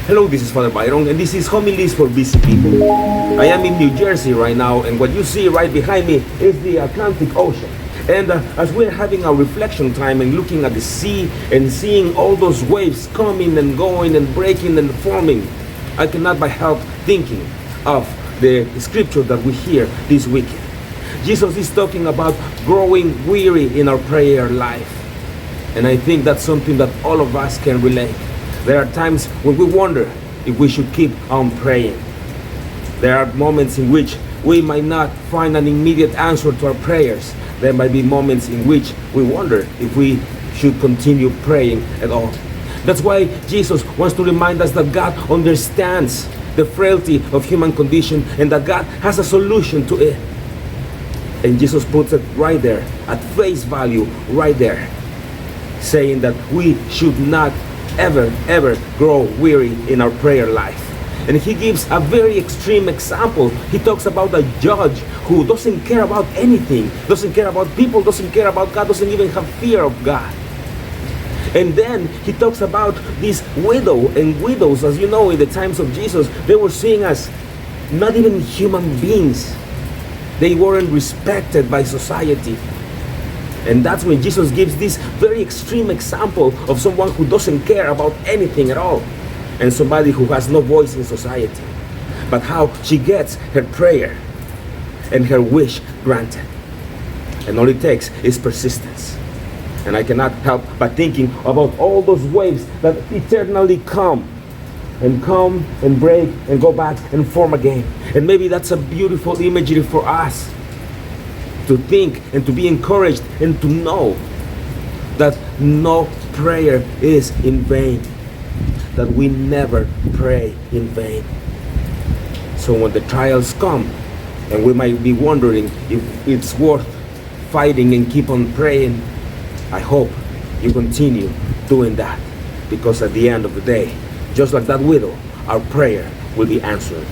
Hello, this is Father Byron, and this is Homilies for Busy People. I am in New Jersey right now, and what you see right behind me is the Atlantic Ocean. And as we're having our reflection time and looking at the sea and seeing all those waves coming and going and breaking and forming, I cannot but help thinking of the scripture that we hear this weekend. Jesus is talking about growing weary in our prayer life. And I think that's something that all of us can relate. There are times when we wonder if we should keep on praying. There are moments in which we might not find an immediate answer to our prayers. There might be moments in which we wonder if we should continue praying at all. That's why Jesus wants to remind us that God understands the frailty of human condition and that God has a solution to it. And Jesus puts it right there, at face value, right there, saying that we should not ever grow weary in our prayer life. And he gives a very extreme example. He talks about a judge who doesn't care about anything, doesn't care about people, doesn't care about God, doesn't even have fear of God. And then he talks about this widow and widows. As you know, in the times of Jesus, they were seen as not even human beings. They weren't respected by society. And that's when Jesus gives this very extreme example of someone who doesn't care about anything at all, and somebody who has no voice in society, but how she gets her prayer and her wish granted. And all it takes is persistence. And I cannot help but thinking about all those waves that eternally come and break and go back and form again. And maybe that's a beautiful imagery for us to think and to be encouraged and to know that no prayer is in vain, that we never pray in vain. So when the trials come and we might be wondering if it's worth fighting and keep on praying, I hope you continue doing that, because at the end of the day, just like that widow, our prayer will be answered.